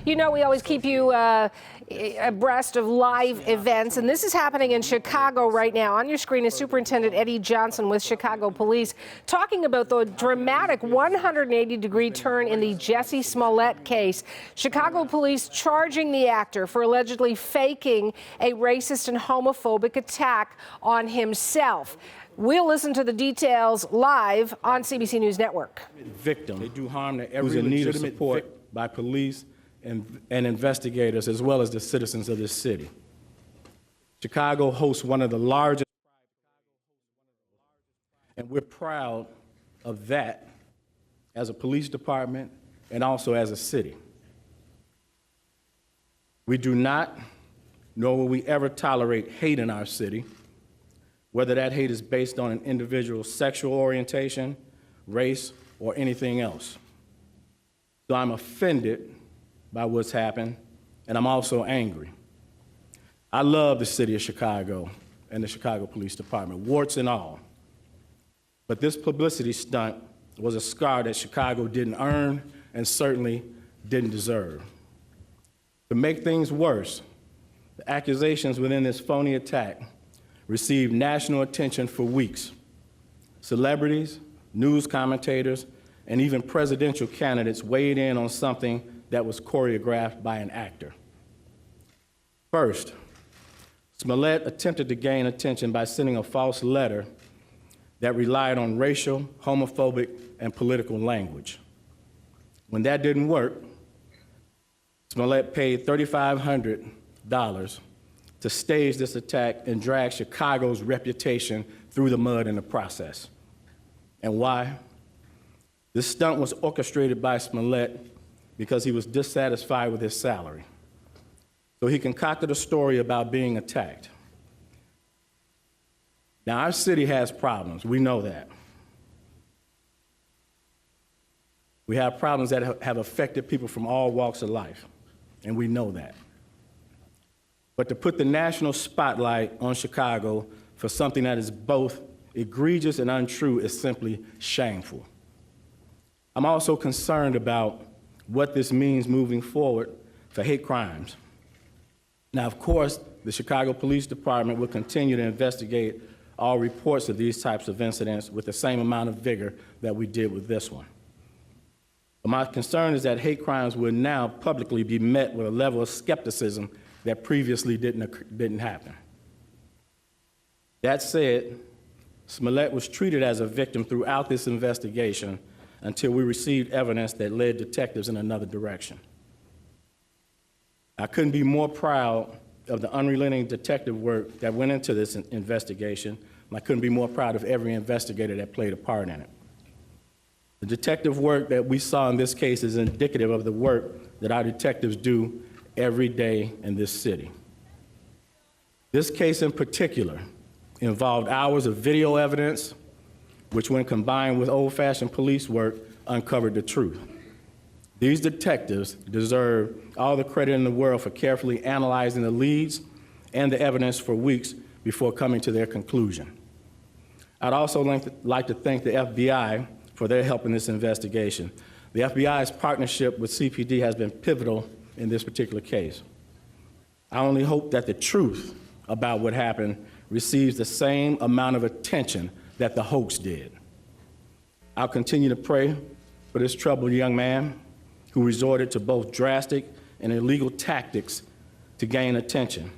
You know, we always keep you abreast of live events, and this is happening in Chicago right now. On your screen is Superintendent Eddie Johnson with Chicago Police talking about the dramatic 180-degree turn in the Jussie Smollett case. Chicago Police charging the actor for allegedly faking a racist and homophobic attack on himself. We'll listen to the details live on CBC News Network. Victim, they do harm to every who's in need of support by police and investigators, as well as the citizens of this city. Chicago hosts one of the largest, and we're proud of that as a police department and also as a city. We do not, nor will we ever tolerate hate in our city, whether that hate is based on an individual's sexual orientation, race, or anything else. So I'm offended by what's happened, and I'm also angry. I love the city of Chicago and the Chicago Police Department, warts and all. But this publicity stunt was a scar that Chicago didn't earn and certainly didn't deserve. To make things worse, the accusations within this phony attack received national attention for weeks. Celebrities, news commentators, and even presidential candidates weighed in on something that was choreographed by an actor. First, Smollett attempted to gain attention by sending a false letter that relied on racial, homophobic, and political language. When that didn't work, Smollett paid $3,500 to stage this attack and drag Chicago's reputation through the mud in the process. And why? This stunt was orchestrated by Smollett because he was dissatisfied with his salary. So he concocted a story about being attacked. Now, our city has problems. We know that. We have problems that have affected people from all walks of life, and we know that. But to put the national spotlight on Chicago for something that is both egregious and untrue is simply shameful. I'm also concerned about what this means moving forward for hate crimes. Now, of course, the Chicago Police Department will continue to investigate all reports of these types of incidents with the same amount of vigor that we did with this one. But my concern is that hate crimes will now publicly be met with a level of skepticism that previously didn't happen. That said, Smollett was treated as a victim throughout this investigation until we received evidence that led detectives in another direction. I couldn't be more proud of the unrelenting detective work that went into this investigation, and I couldn't be more proud of every investigator that played a part in it. The detective work that we saw in this case is indicative of the work that our detectives do every day in this city. This case in particular involved hours of video evidence, which when combined with old-fashioned police work, uncovered the truth. These detectives deserve all the credit in the world for carefully analyzing the leads and the evidence for weeks before coming to their conclusion. I'd also like to thank the FBI for their help in this investigation. The FBI's partnership with CPD has been pivotal in this particular case. I only hope that the truth about what happened receives the same amount of attention that the hoax did. I'll continue to pray for this troubled young man who resorted to both drastic and illegal tactics to gain attention.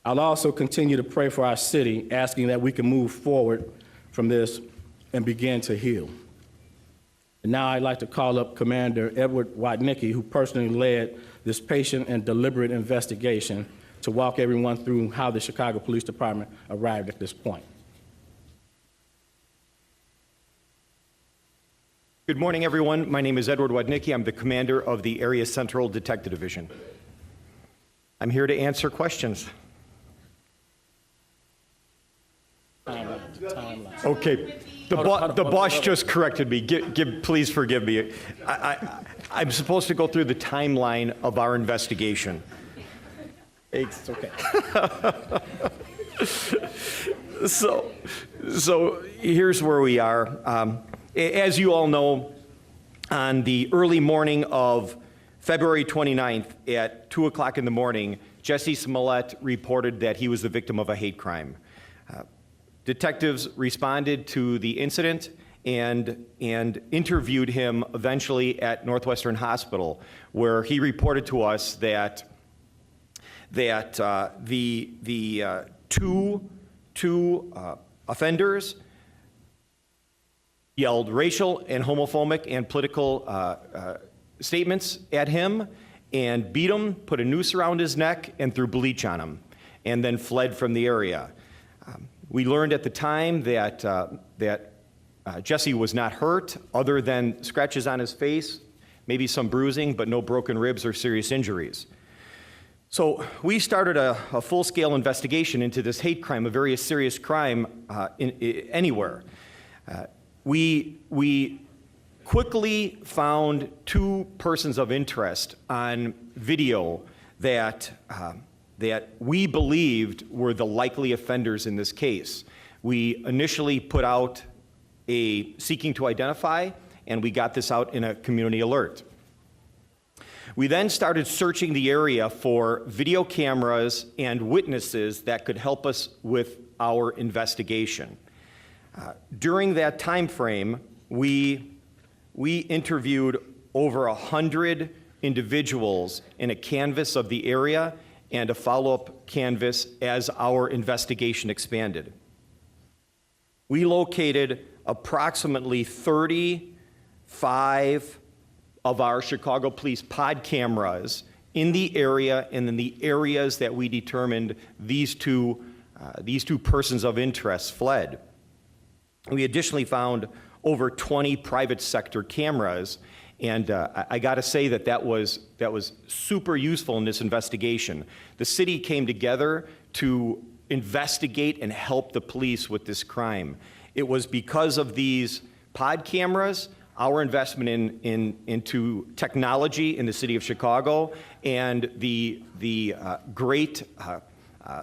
I'll also continue to pray for our city, asking that we can move forward from this and begin to heal. And now I'd like to call up Commander Edward Watnicki, who personally led this patient and deliberate investigation, to walk everyone through how the Chicago Police Department arrived at this point. Good morning, everyone. My name is Edward Watnicki. I'm the commander of the Area Central Detective Division. I'm here to answer questions. Okay, the boss just corrected me. Please forgive me. I'm supposed to go through the timeline of our investigation. It's okay. So here's where we are. As you all know, on the early morning of February 29th at 2 o'clock in the morning, Jussie Smollett reported that he was the victim of a hate crime. Detectives responded to the incident and interviewed him eventually at Northwestern Hospital, where he reported to us that the two offenders yelled racial and homophobic and political statements at him and beat him, put a noose around his neck, and threw bleach on him, and then fled from the area. We learned at the time that Jussie was not hurt, other than scratches on his face, maybe some bruising, but no broken ribs or serious injuries. So we started a full-scale investigation into this hate crime, a very serious crime anywhere. We quickly found two persons of interest on video that we believed were the likely offenders in this case. We initially put out a seeking to identify, and we got this out in a community alert. We then started searching the area for video cameras and witnesses that could help us with our investigation. During that time frame, we interviewed over 100 individuals in a canvass of the area and a follow-up canvass as our investigation expanded. We located approximately 35 of our Chicago Police pod cameras in the area and in the areas that we determined these two persons of interest fled. We additionally found over 20 private sector cameras, and I got to say that was super useful in this investigation. The city came together to investigate and help the police with this crime. It was because of these pod cameras, our investment into technology in the city of Chicago, and the great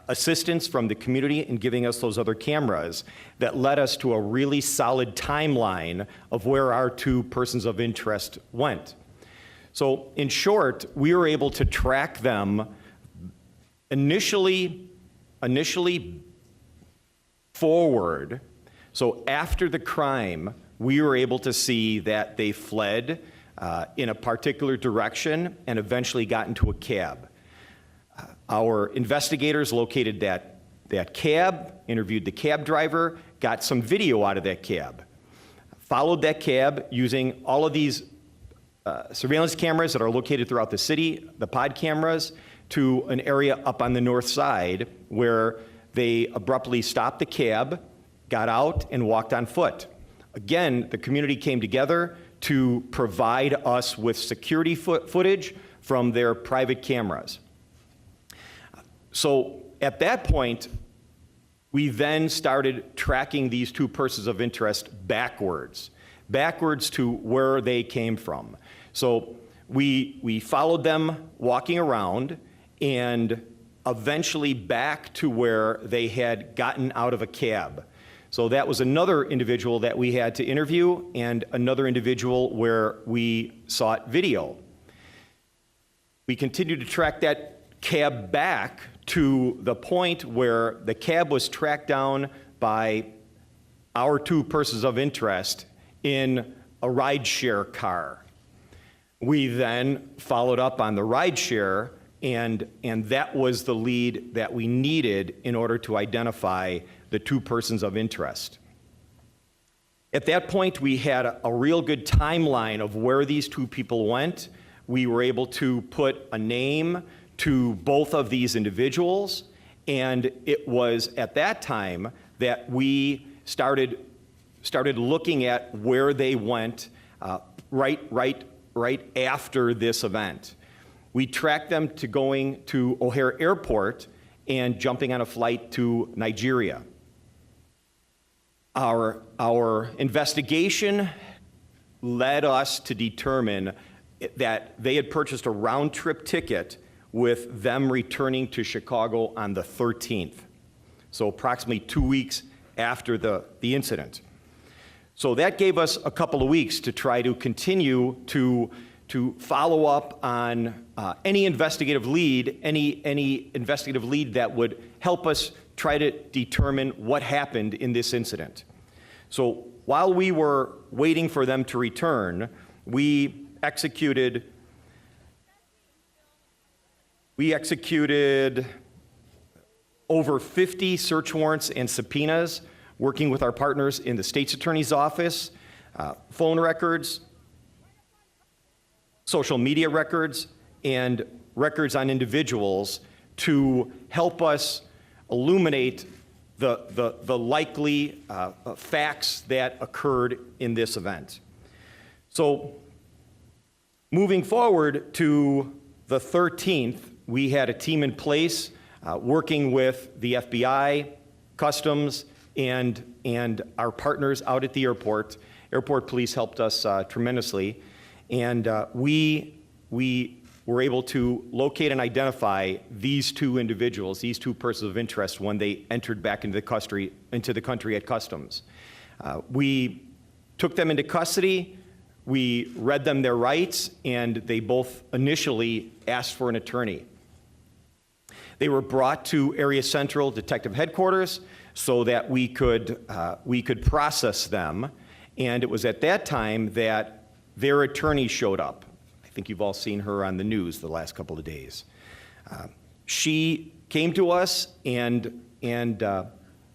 assistance from the community in giving us those other cameras that led us to a really solid timeline of where our two persons of interest went. So in short, we were able to track them initially forward. So after the crime, we were able to see that they fled in a particular direction and eventually got into a cab. Our investigators located that cab, interviewed the cab driver, got some video out of that cab, followed that cab using all of these surveillance cameras that are located throughout the city, the pod cameras, to an area up on the north side where they abruptly stopped the cab, got out, and walked on foot. Again, the community came together to provide us with security footage from their private cameras. So at that point, we then started tracking these two persons of interest backwards to where they came from. So we followed them walking around and eventually back to where they had gotten out of a cab. So that was another individual that we had to interview and another individual where we sought video. We continued to track that cab back to the point where the cab was tracked down by our two persons of interest in a rideshare car. We then followed up on the rideshare, and that was the lead that we needed in order to identify the two persons of interest. At that point, we had a real good timeline of where these two people went. We were able to put a name to both of these individuals, and it was at that time that we started looking at where they went right after this event. We tracked them to going to O'Hare Airport and jumping on a flight to Nigeria. Our investigation led us to determine that they had purchased a round-trip ticket with them returning to Chicago on the 13th, so approximately 2 weeks after the incident. So that gave us a couple of weeks to try to continue to to follow up on any investigative lead, any investigative lead that would help us try to determine what happened in this incident. So while we were waiting for them to return, we executed over 50 search warrants and subpoenas, working with our partners in the state's attorney's office, phone records, social media records, and records on individuals to help us illuminate the likely facts that occurred in this event. So moving forward to the 13th, we had a team in place working with the FBI, Customs, and our partners out at the airport. Airport police helped us tremendously. And we were able to locate and identify these two individuals, these two persons of interest, when they entered back into the country at Customs. We took them into custody. We read them their rights, and they both initially asked for an attorney. They were brought to Area Central Detective Headquarters so that we could process them. And it was at that time that their attorney showed up. I think you've all seen her on the news the last couple of days. She came to us, and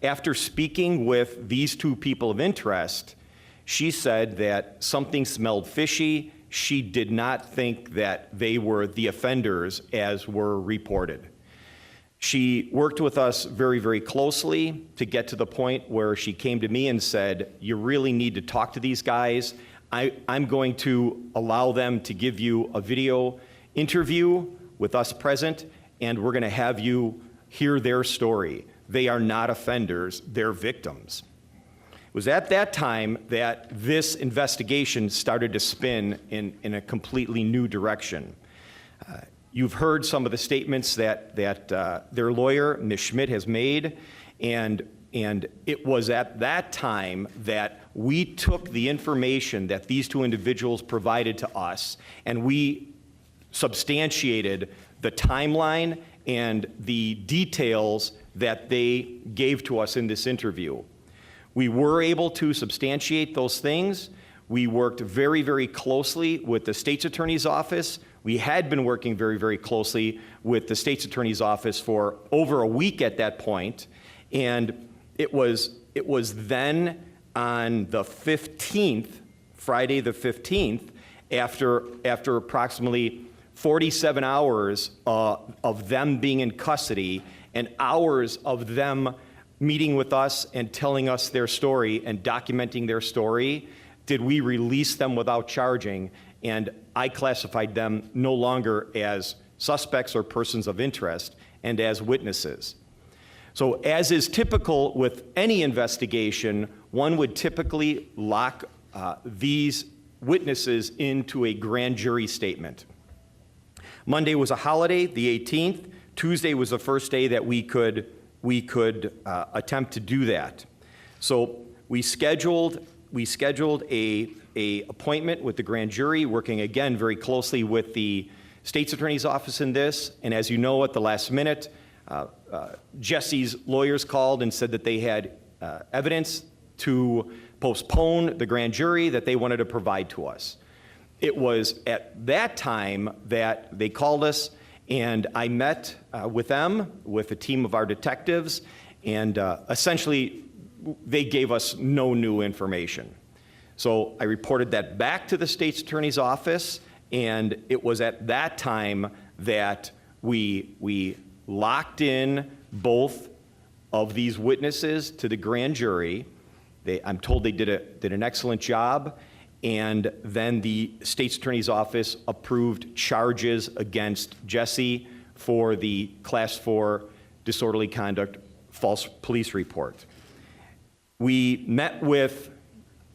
after speaking with these two people of interest, she said that something smelled fishy. She did not think that they were the offenders as were reported. She worked with us very, very closely to get to the point where she came to me and said, "You really need to talk to these guys. I'm going to allow them to give you a video interview with us present, and we're going to have you hear their story. They are not offenders, they're victims." It was at that time that this investigation started to spin in a completely new direction. You've heard some of the statements that their lawyer, Ms. Schmidt, has made, and it was at that time that we took the information that these two individuals provided to us, and we substantiated the timeline and the details that they gave to us in this interview. We were able to substantiate those things. We worked very, very closely with the state's attorney's office. We had been working very, very closely with the state's attorney's office for over a week at that point, and it was then on the 15th, Friday the 15th, after approximately 47 hours of them being in custody and hours of them meeting with us and telling us their story and documenting their story, did we release them without charging, and I classified them no longer as suspects or persons of interest and as witnesses. So as is typical with any investigation, one would typically lock these witnesses into a grand jury statement. Monday was a holiday, the 18th. Tuesday was the first day that we could attempt to do that. So we scheduled a appointment with the grand jury, working again very closely with the state's attorney's office in this. And as you know, at the last minute, Jussie's lawyers called and said that they had evidence to postpone the grand jury that they wanted to provide to us. It was at that time that they called us, and I met with them, with a team of our detectives, and essentially they gave us no new information. So I reported that back to the state's attorney's office, and it was at that time that we locked in both of these witnesses to the grand jury. I'm told they did an excellent job, and then the state's attorney's office approved charges against Jussie for the Class 4 disorderly conduct false police report. We met with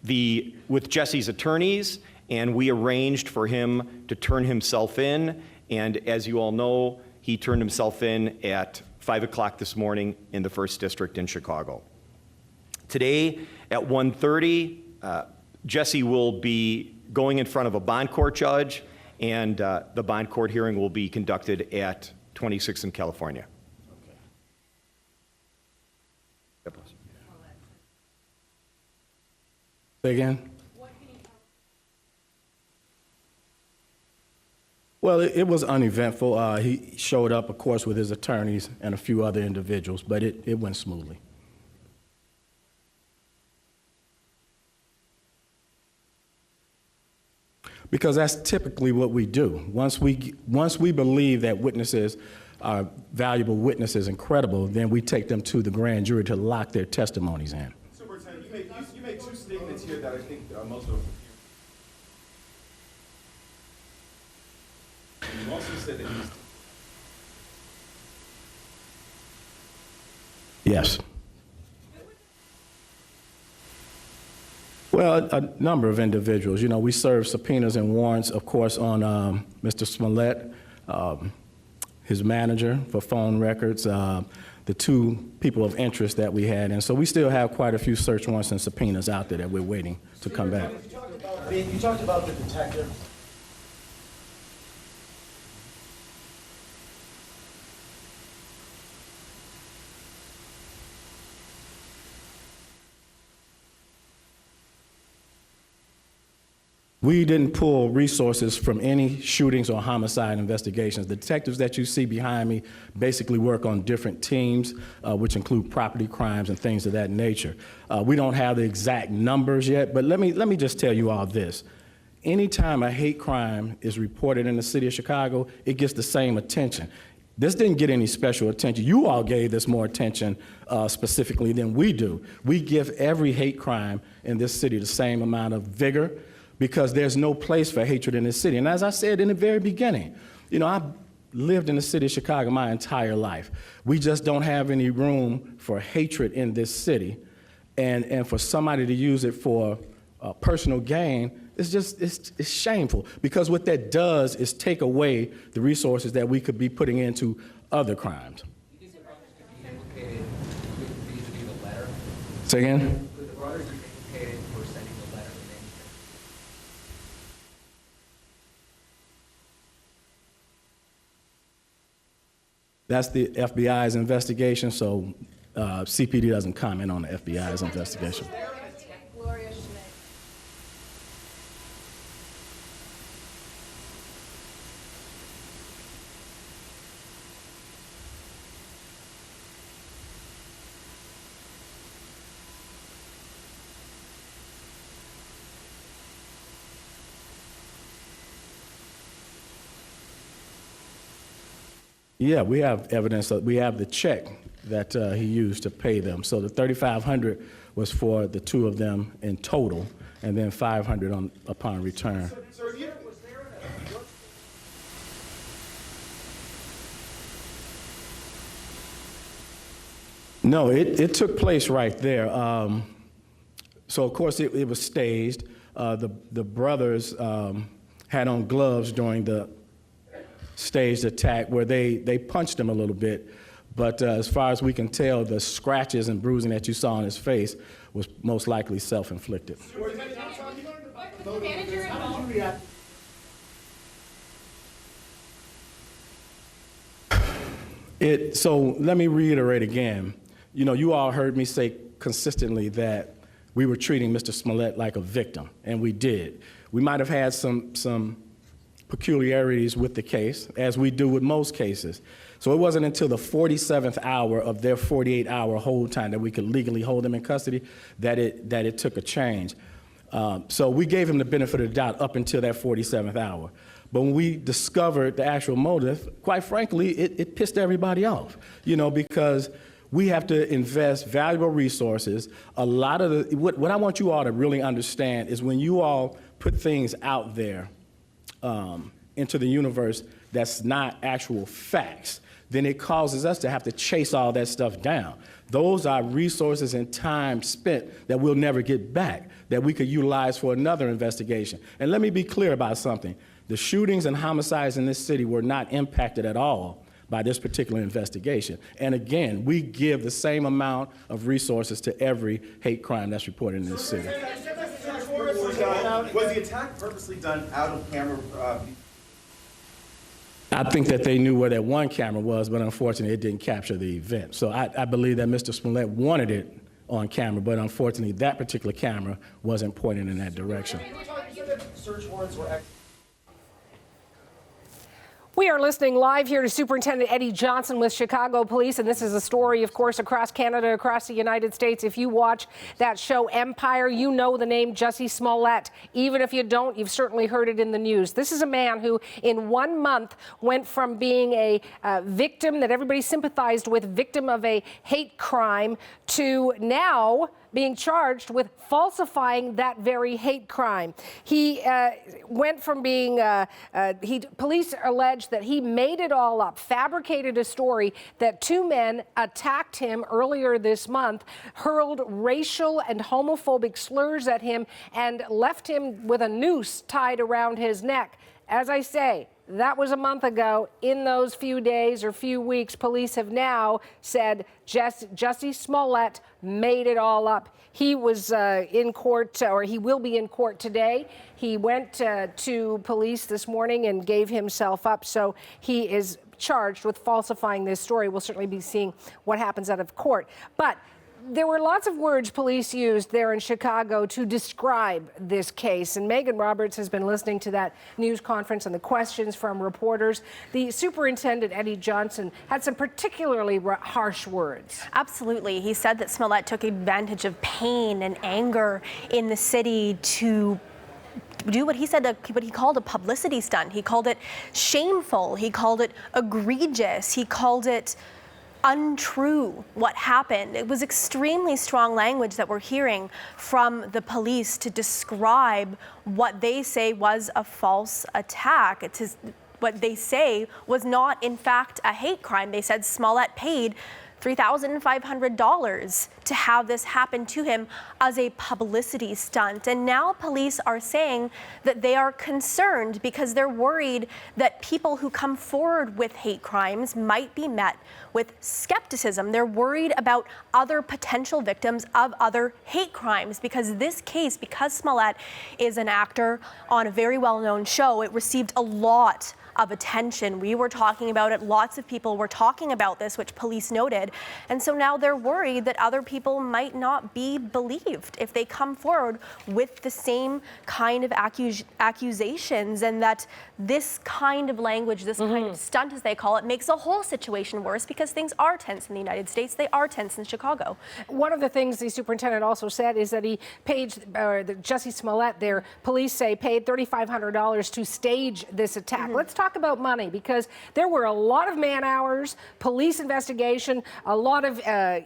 Jussie's attorneys, and we arranged for him to turn himself in, and as you all know, he turned himself in at 5 o'clock this morning in the 1st District in Chicago. Today at 1:30, Jussie will be going in front of a bond court judge, and the bond court hearing will be conducted at 26th in California. Say again? Well, it was uneventful. He showed up, of course, with his attorneys and a few other individuals, but it went smoothly. Because that's typically what we do. Once we believe that witnesses are valuable witnesses and credible, then we take them to the grand jury to lock their testimonies in. Superintendent, you made two statements here that I think most of them. You also said that he's. Yes. Well, a number of individuals. You know, we serve subpoenas and warrants, of course, on Mr. Smollett, his manager for phone records, the two people of interest that we had. And so we still have quite a few search warrants and subpoenas out there that we're waiting to come back. You talked about the detective. We didn't pull resources from any shootings or homicide investigations. The detectives that you see behind me basically work on different teams, which include property crimes and things of that nature. We don't have the exact numbers yet, but let me just tell you all this. Anytime a hate crime is reported in the city of Chicago, it gets the same attention. This didn't get any special attention. You all gave this more attention specifically than we do. We give every hate crime in this city the same amount of vigor, because there's no place for hatred in this city. And as I said in the very beginning, you know, I've lived in the city of Chicago my entire life. We just don't have any room for hatred in this city. And for somebody to use it for personal gain, it's shameful, because what that does is take away the resources that we could be putting into other crimes. Do you think the brothers could be implicated vis-a-vis the letter? Say again? Could the brothers be implicated for sending the letter to management? That's the FBI's investigation, so CPD doesn't comment on the FBI's investigation. Yeah, we have evidence. We have the check that he used to pay them. So the $3,500 was for the two of them in total, and then $500 upon return. No, it took place right there. So of course it was staged. The brothers had on gloves during the staged attack, where they punched him a little bit, but as far as we can tell, the scratches and bruising that you saw on his face was most likely self-inflicted. So let me reiterate again. You know, you all heard me say consistently that we were treating Mr. Smollett like a victim, and we did. We might have had some peculiarities with the case, as we do with most cases. So it wasn't until the 47th hour of their 48-hour hold time that we could legally hold them in custody that it took a change. So we gave him the benefit of the doubt up until that 47th hour. But when we discovered the actual motive, quite frankly, it pissed everybody off, you know, because we have to invest valuable resources. A lot of what I want you all to really understand is when you all put things out there into the universe that's not actual facts, then it causes us to have to chase all that stuff down. Those are resources and time spent that we'll never get back, that we could utilize for another investigation. And let me be clear about something. The shootings and homicides in this city were not impacted at all by this particular investigation. And again, we give the same amount of resources to every hate crime that's reported in this city. Was the attack purposely done out of camera? I think that they knew where that one camera was, but unfortunately it didn't capture the event. So I believe that Mr. Smollett wanted it on camera, but unfortunately that particular camera wasn't pointing in that direction. You said that search warrants were We are listening live here to Superintendent Eddie Johnson with Chicago Police, and this is a story, of course, across Canada, across the United States. If you watch that show Empire, you know the name Jussie Smollett. Even if you don't, you've certainly heard it in the news. This is a man who, in 1 month, went from being a victim that everybody sympathized with, victim of a hate crime, to now being charged with falsifying that very hate crime. He went from being, police allege that he made it all up, fabricated a story that two men attacked him earlier this month, hurled racial and homophobic slurs at him, and left him with a noose tied around his neck. As I say, that was a month ago. In those few days or few weeks, police have now said Jussie Smollett made it all up. He was in court, or he will be in court today. He went to police this morning and gave himself up, so he is charged with falsifying this story. We'll certainly be seeing what happens out of court. But there were lots of words police used there in Chicago to describe this case, and Megan Roberts has been listening to that news conference and the questions from reporters. The Superintendent, Eddie Johnson, had some particularly harsh words. Absolutely. He said that Smollett took advantage of pain and anger in the city to do what he said, what he called a publicity stunt. He called it shameful. He called it egregious. He called it untrue what happened. It was extremely strong language that we're hearing from the police to describe what they say was a false attack. It's what they say was not, in fact, a hate crime. They said Smollett paid $3,500 to have this happen to him as a publicity stunt. And now police are saying that they are concerned because they're worried that people who come forward with hate crimes might be met with skepticism. They're worried about other potential victims of other hate crimes because this case, because Smollett is an actor on a very well-known show, it received a lot of attention. We were talking about it. Lots of people were talking about this, which police noted. And so now they're worried that other people might not be believed if they come forward with the same kind of accusations, and that this kind of language, this kind of stunt, as they call it, makes the whole situation worse because things are tense in the United States. They are tense in Chicago. One of the things the superintendent also said is that he paid, Jussie Smollett, their police say, paid $3,500 to stage this attack. Let's talk about money, because there were a lot of man hours, police investigation, a lot of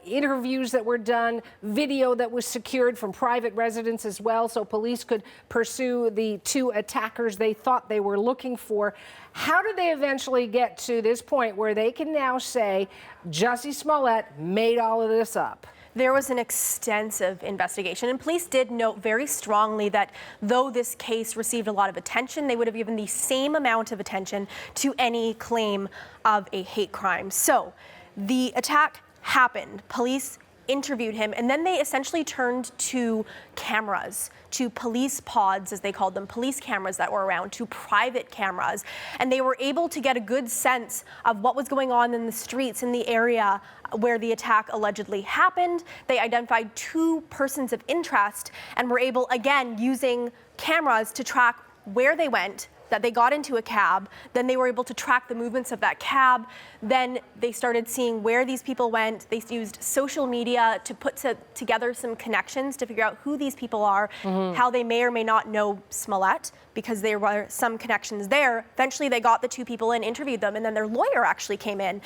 interviews that were done, video that was secured from private residents as well, so police could pursue the two attackers they thought they were looking for. How did they eventually get to this point where they can now say Jussie Smollett made all of this up? There was an extensive investigation, and police did note very strongly that though this case received a lot of attention, they would have given the same amount of attention to any claim of a hate crime. So the attack happened. Police interviewed him, and then they essentially turned to cameras, to police pods, as they called them, police cameras that were around, to private cameras. And they were able to get a good sense of what was going on in the streets in the area where the attack allegedly happened. They identified two persons of interest and were able, again, using cameras to track where they went, that they got into a cab, then they were able to track the movements of that cab, then they started seeing where these people went. They used social media to put together some connections to figure out who these people are, how they may or may not know Smollett, because there were some connections there. Eventually they got the two people and interviewed them, and then their lawyer actually came in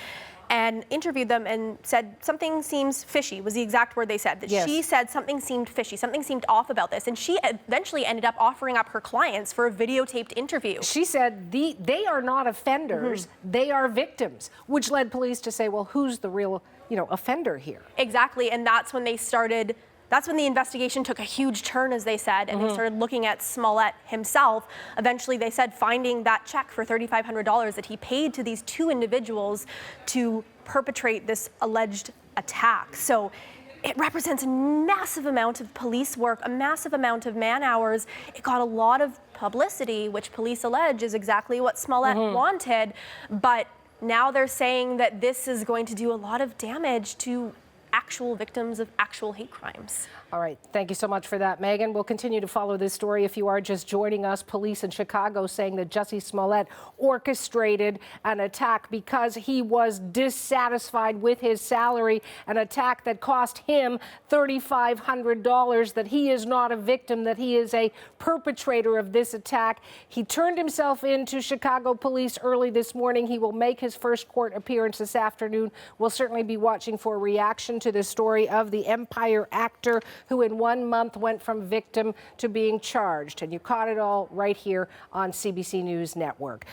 and interviewed them and said something seems fishy, was the exact word they said. That She said something seemed fishy, something seemed off about this, and she eventually ended up offering up her clients for a videotaped interview. She said they are not offenders, they are victims, which led police to say, well, who's the real, offender here? Exactly, and that's when they started. That's when the investigation took a huge turn, as they said, and they started looking at Smollett himself. Eventually, they said finding that check for $3,500 that he paid to these two individuals to perpetrate this alleged attack. So it represents a massive amount of police work, a massive amount of man hours. It got a lot of publicity, which police allege is exactly what Smollett wanted. But now they're saying that this is going to do a lot of damage to actual victims of actual hate crimes. All right. Thank you so much for that, Megan. We'll continue to follow this story. If you are just joining us, police in Chicago saying that Jussie Smollett orchestrated an attack because he was dissatisfied with his salary, an attack that cost him $3,500, that he is not a victim, that he is a perpetrator of this attack. He turned himself in to Chicago police early this morning. He will make his first court appearance this afternoon. We'll certainly be watching for a reaction to the story of the Empire actor who in 1 month went from victim to being charged. And you caught it all right here on CBC News Network.